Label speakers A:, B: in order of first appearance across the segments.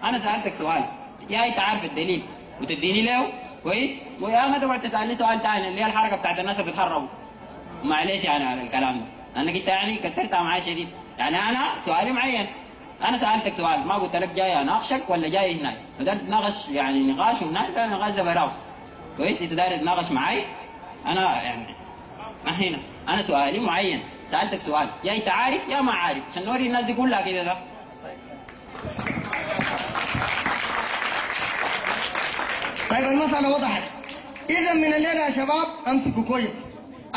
A: انا سالتك سؤال، يا انت عارف الدليل وتديني له كويس، ويا ما تقعد تسالني سؤال ثاني اللي هي الحركه بتاعت الناس اللي بيتهربوا. معلش يعني على الكلام ده، لانك انت يعني كترتها معايا شديد. يعني انا سؤالي معين، انا سالتك سؤال ما قلت لك جاي اناقشك ولا جاي هناك، فده نتناقش يعني نقاش، وهناك ده نقاش ده براو كويس. انت داير تتناقش معي انا يعني ما هنا، انا سؤالي معين، سالتك سؤال يا انت عارف يا ما عارف، عشان نوري الناس دي كلها كده ده.
B: طيب المسألة وضحت. إذا من الليلة يا شباب أمسكوا كويس،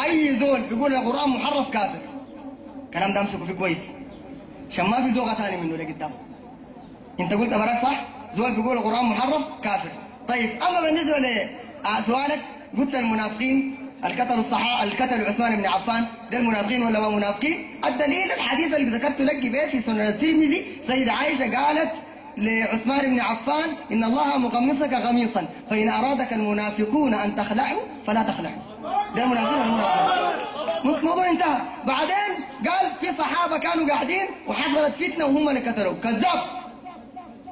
B: أي زول بيقول القرآن محرف كافر، الكلام ده أمسكوا فيه كويس عشان ما في زوغة ثاني منه لقدام. أنت قلت أبراك صح؟ زول بيقول القرآن محرف كافر. طيب أما بالنسبة لسؤالك، قلت المنافقين القتلوا الصحابة، القتلوا عثمان بن عفان، ده المنافقين ولا ما منافقين؟ الدليل الحديث اللي ذكرته لك به في سنن الترمذي، سيدة عائشة قالت لعثمان بن عفان إن الله مغمسك غميصا فإن أرادك المنافقون أن تخلعوا فلا تخلعوا. ده المنافقين والمنافقين. موضوع انتهى. بعدين قال في صحابة كانوا قاعدين وحصلت فتنة وهم اللي قتلوا. كذاب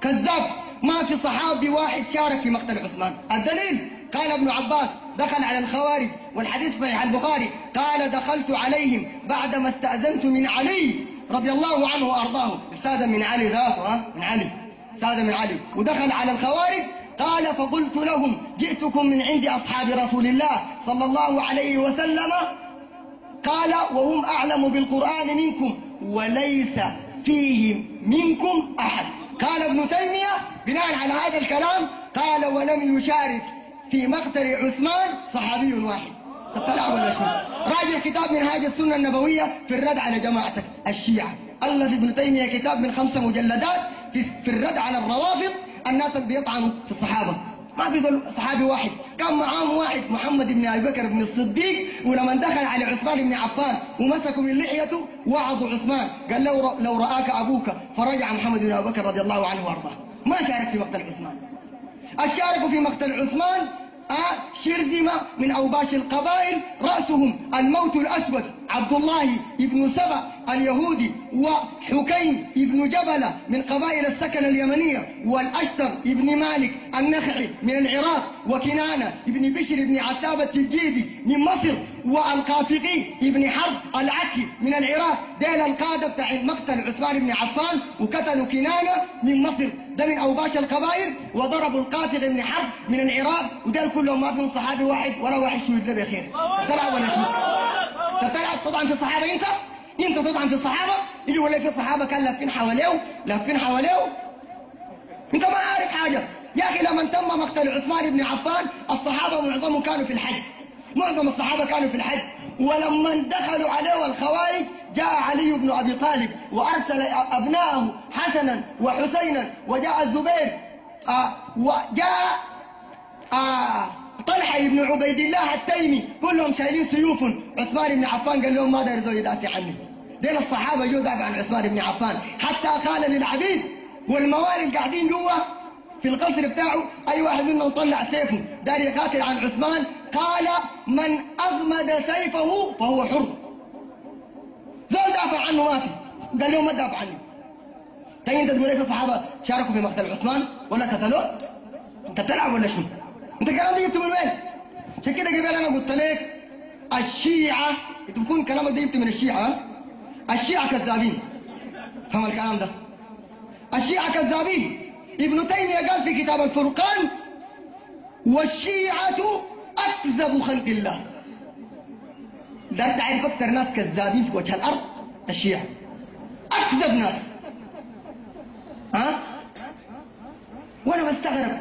B: كذاب، ما في صحابي واحد شارك في مقتل عثمان. الدليل قال ابن عباس دخل على الخوارج، والحديث صحيح البخاري، قال دخلت عليهم بعدما استأذنت من علي رضي الله عنه وأرضاه. استاذن من علي ذاته، من علي، استاذن من علي، ودخل على الخوارج. قال فقلت لهم جئتكم من عند أصحاب رسول الله صلى الله عليه وسلم، قال وهم أعلم بالقرآن منكم وليس فيهم منكم أحد. قال ابن تيمية بناء على هذا الكلام، قال ولم يشارك في مقتل عثمان صحابي واحد. تطلع ولا شيء؟ راجع كتاب منهاج السنة النبوية في الرد على جماعة الشيعة. الذي ابن تيمية كتاب من 5 مجلدات في الرد على الروافض، الناس اللي بيطعنوا في الصحابة. ما في صحابي واحد، كان معاهم واحد محمد بن أبي بكر بن الصديق، ولما دخل على عثمان بن عفان ومسكوا من لحيته وعظوا عثمان، قال له لو رآك أبوك، فرجع محمد بن أبي بكر رضي الله عنه وارضاه. ما شارك في مقتل عثمان. الشارك في مقتل عثمان شرذمة من أوباش القبائل، رأسهم الموت الأسود عبد الله بن سبأ اليهودي، وحكيم بن جبلة من قبائل السكن اليمنية، والأشتر بن مالك النخعي من العراق، وكنانة بن بشر بن عتابة الجيبي من مصر، والقافقي بن حرب العكي من العراق. ديل القادة بتاع مقتل عثمان بن عفان، وقتلوا كنانة من مصر، ده من أوباش القبائل، وضربوا القافق بن حرب من العراق، وديل كلهم ما فيهم صحابي واحد ولا واحد شهد له بخير. تلعب ولا شو؟ تلعب تطعن في الصحابة انت تطعن في الصحابة؟ يجي ولا في صحابة كان لافين حواليه انت ما عارف حاجة. يا أخي لما تم مقتل عثمان بن عفان الصحابة معظمهم كانوا في الحج، معظم الصحابة كانوا في الحج، ولما دخلوا عليه الخوارج جاء علي بن أبي طالب وأرسل أبنائه حسنا وحسينا، وجاء الزبير وجاء طلحة بن عبيد الله التيمي، كلهم شايلين سيوف. عثمان بن عفان قال لهم ما دار زول يدافع عني. دين الصحابة جو دافع عن عثمان بن عفان، حتى قال للعبيد والموالي قاعدين جوا في القصر بتاعه أي واحد منهم طلع سيفه دار يقاتل عن عثمان، قال من أغمد سيفه فهو حر. زول دافع عنه ما في، قال لهم ما تدافع عني. طيب انت تقول لي الصحابة شاركوا في مقتل عثمان ولا قتلوه؟ انت بتلعب ولا شو؟ انت الكلام ده جبته من وين؟ عشان كده قبل انا قلت لك الشيعة، انت بكون كلامك ده جبته من الشيعة، الشيعة كذابين. فهم الكلام ده؟ الشيعة كذابين. ابن تيمية قال في كتاب الفرقان والشيعة أكذب خلق الله. ده تعرف أكثر ناس كذابين في وجه الأرض الشيعة، أكذب ناس. وأنا بستغرب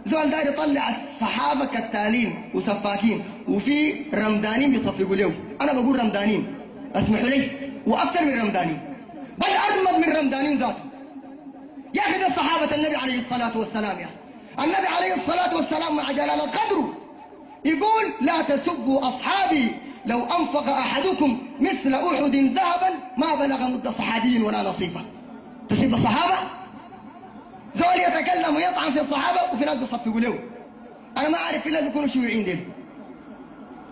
B: زول داير يطلع الصحابة كالتالين وسفاكين، وفي رمدانين بيصفقوا له. أنا بقول رمدانين، اسمحوا لي، وأكثر من رمدانين، بل أجمد من رمدانين ذاته. يا أخي ده صحابة النبي عليه الصلاة والسلام. يا النبي عليه الصلاة والسلام مع جلال القدر يقول لا تسبوا أصحابي، لو أنفق أحدكم مثل أحد ذهبا ما بلغ مد صحابي ولا نصيبه. تسب الصحابة؟ زول يتكلم ويطعن في الصحابة وفي ناس بيصفقوا له. أنا ما أعرف إلا اللي بيكونوا شيوعيين ديل،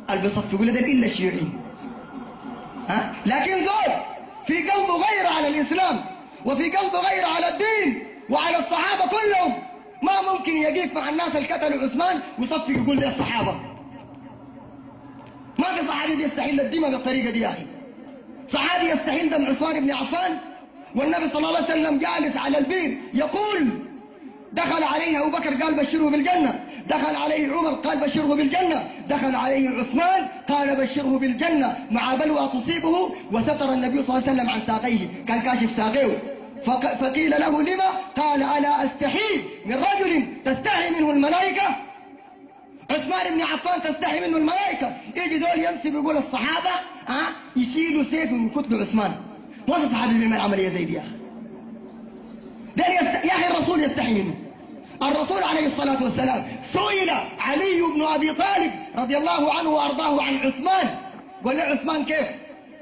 B: اللي بيصفقوا له ديل إلا الشيوعيين. لكن زول في قلبه غير على الإسلام، وفي قلبه غير على الدين وعلى الصحابة كلهم. يقول لهم ما ممكن يقف مع الناس اللي قتلوا عثمان ويصفق يقول ده الصحابه. ما في صحابي بيستحل الدماء بالطريقه دي يا اخي. صحابي يستحل دم عثمان بن عفان والنبي صلى الله عليه وسلم جالس على البير يقول دخل عليه ابو بكر قال بشره بالجنه، دخل عليه عمر قال بشره بالجنه، دخل عليه عثمان قال بشره بالجنه مع بلوى تصيبه، وستر النبي صلى الله عليه وسلم عن ساقيه، كان كاشف ساقيه. فقيل له لما؟ قال الا استحي من رجل تستحي منه الملائكه. عثمان بن عفان تستحي منه الملائكه، يجي دول ينسب يقول الصحابه يشيلوا سيف ويقتلوا عثمان. ما في صحابي بيعمل عمليه زي دي يا اخي. يا اخي الرسول يستحي منه. الرسول عليه الصلاه والسلام سئل علي بن ابي طالب رضي الله عنه وارضاه عن عثمان، قال له عثمان كيف؟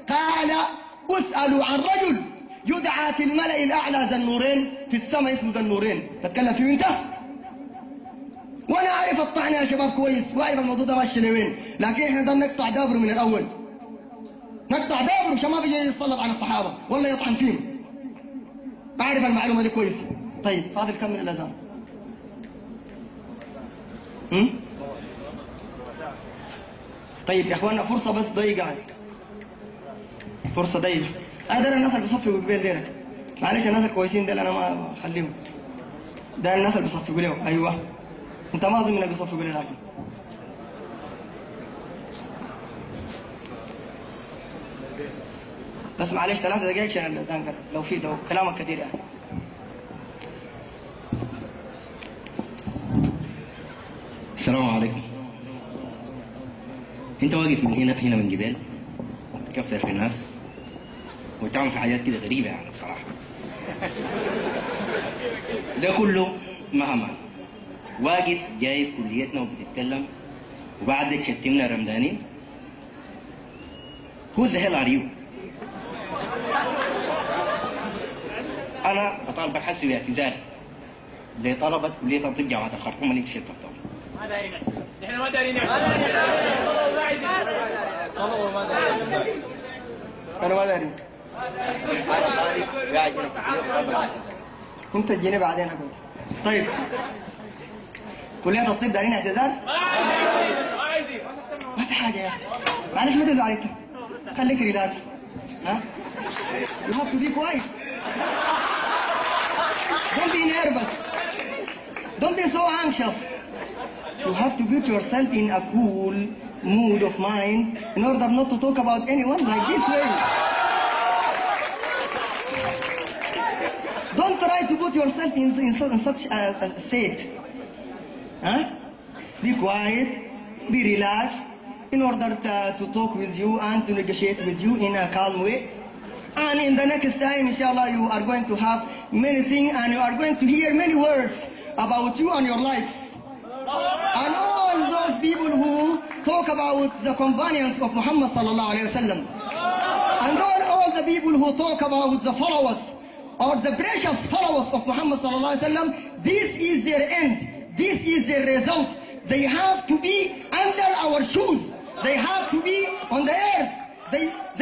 B: قال اسالوا عن رجل يدعى في الملأ الاعلى ذا النورين، في السماء اسمه ذا النورين، تتكلم فيه انت؟ وانا اعرف الطعن يا شباب كويس واعرف الموضوع ده ماشي لوين، لكن احنا ده نقطع دابره من الاول، نقطع دابره عشان ما بيجي يتسلط على الصحابه ولا يطعن فيهم. اعرف المعلومه دي كويس. طيب فاضل كم من الاذان؟ طيب يا اخوانا فرصه بس ضيقه، فرصه ضيقه. انا ده الناس اللي بيصفقوا قبيل ديلك، معلش الناس الكويسين ديل انا ما اخليهم، ده الناس اللي بيصفقوا له. ايوه انت ما اظن انك بيصفقوا له، لكن بس معلش 3 دقائق عشان الاذان لو في لو كلامك كثير يعني.
C: السلام عليكم. انت واقف من هنا من جبال تكفر في الناس وتعمل في حاجات كده غريبه يعني بصراحه. ده كله مهما واقف جاي في كليتنا وبتتكلم وبعدك شتمنا رمضاني. Who the hell are you؟ انا بطالبك حسي باعتذار زي طلبة كلية طب جامعة الخرطوم اللي في الخرطوم.
D: ما دارين نحن ما دارين
B: انا ما داري. انت تجيني بعدين اقول. طيب كلية الطب دارين اعتذار؟ ما في حاجة يا اخي، معلش ما تزعل انت، خليك ريلاكس. ها؟ You have to be quiet. Don't be nervous. Don't be so anxious. You have to put yourself in a cool mood of mind in order not to talk about anyone like this way. Don't try to put yourself in such a state. Huh? Be quiet, be relaxed in order to talk with you and to negotiate with you in a calm way. And in the next time, inshallah, you are going to have many things and you are going to hear many words about you and your lives. And all those people who talk about the companions of Muhammad sallallahu alayhi wa sallam. And all the people who talk about the followers or the precious followers of Muhammad sallallahu alayhi wa sallam, this is their end. This is their result. They have to be under our shoes. They have to be on the earth.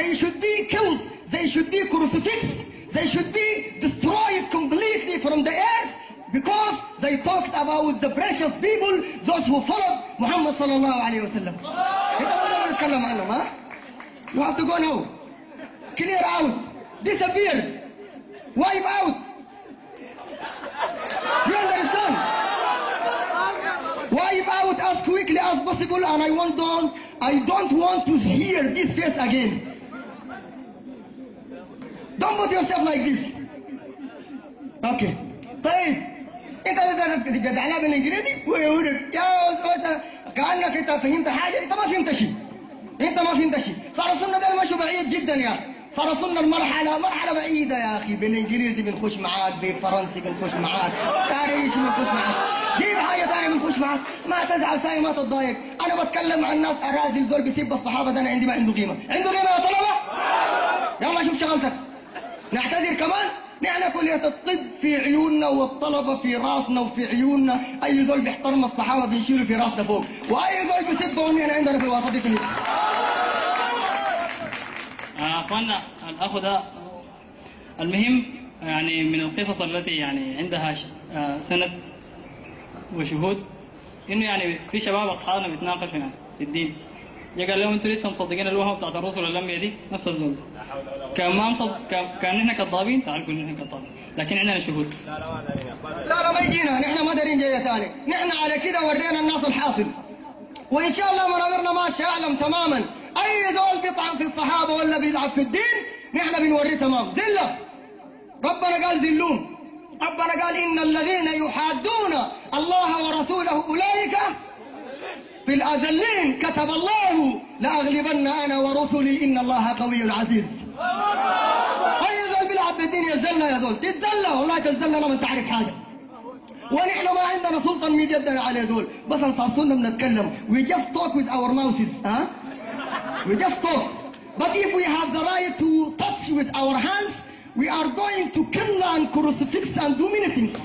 B: They should be killed. They should be crucified. They should be destroyed completely from the earth because they talked about the precious people, those who followed Muhammad sallallahu alayhi wa sallam. You have to go now. Clear out. Disappear. Wipe out. You understand? Wipe out as quickly as possible, and I don't want to hear this face again. Don't put yourself like this. Okay. طيب انت تجدعنا بالانجليزي ويقولك يا أستاذ كأنك انت فهمت حاجه، انت ما فهمت شيء. انت ما فهمت شيء. صار صرنا ده مشوا بعيد جدا يا اخي. صار صرنا مرحله بعيده يا اخي. بالانجليزي بنخش معاك، بالفرنسي بنخش معاك، تعريش بنخش معاك، جيب حاجه ثانيه بنخش معاك. ما تزعل ثاني، ما تتضايق. انا بتكلم عن ناس اراذل زول بيسب الصحابه، ده انا عندي ما عنده قيمه. عنده قيمه يا طلبه؟ يلا شوف شغلتك. نعتذر كمان. نحن كلية الطب في عيوننا والطلبة في راسنا وفي عيوننا. أي زول بيحترم الصحابة بنشيله في راسنا فوق، وأي زول بيسبهم هنا عندنا في وسط الكنيسة.
D: أخوانا الأخ ده المهم
E: يعني من القصص التي يعني عندها سند وشهود، انه يعني في شباب اصحابنا بيتناقشوا يعني في الدين، جا قال لهم انتوا لسه مصدقين الوهم بتاعت الرسل الانبياء دي؟ نفس الزول كان ما كان نحن كذابين، تعال قول نحن كذابين، لكن عندنا شهود.
B: لا ما يجينا، نحن ما دارين جايه ثاني، نحن على كده ورينا الناس الحاصل، وان شاء الله مناظرنا ماشيه اعلم تماما. اي زول بيطعن في الصحابه ولا بيلعب في الدين نحن بنوريه تمام ذله. ربنا قال ذلون، ربنا قال ان الذين يحادون الله ورسوله اولئك في الأذلين، كتب الله لأغلبن أنا ورسلي إن الله قوي عزيز. أي زول بيلعب بالدين يزلنا يا زول، تتزلى والله تتزلى لما تعرف حاجة. ونحن ما عندنا سلطة نميد يدنا على زول، بس نصاصونا بنتكلم. We just talk with our mouths. We just talk. But if we have the right to touch with our hands, we are going to kill and crucifix and do many things.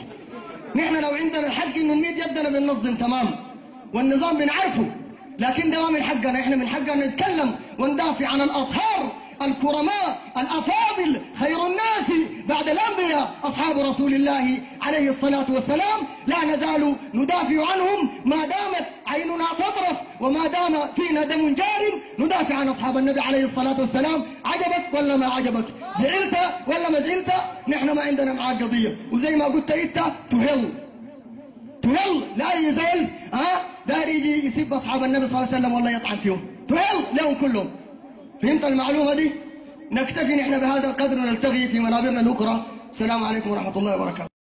B: نحن لو عندنا الحق إنه نميد يدنا بننظم تمام. والنظام بنعرفه، لكن ده ما من حقنا، احنا من حقنا نتكلم وندافع عن الاطهار الكرماء الافاضل خير الناس بعد الانبياء اصحاب رسول الله عليه الصلاه والسلام. لا نزال ندافع عنهم ما دامت عيننا تطرف وما دام فينا دم جار. ندافع عن اصحاب النبي عليه الصلاه والسلام، عجبك ولا ما عجبك، زعلت ولا ما زعلت، نحن ما عندنا معاك قضيه. وزي ما قلت انت تهل لاي زول دار يجي يسب اصحاب النبي صلى الله عليه وسلم والله يطعن فيهم، تهل لهم كلهم. فهمت المعلومه دي؟ نكتفي نحن بهذا القدر ونلتقي في منابرنا الاخرى. السلام عليكم ورحمه الله وبركاته.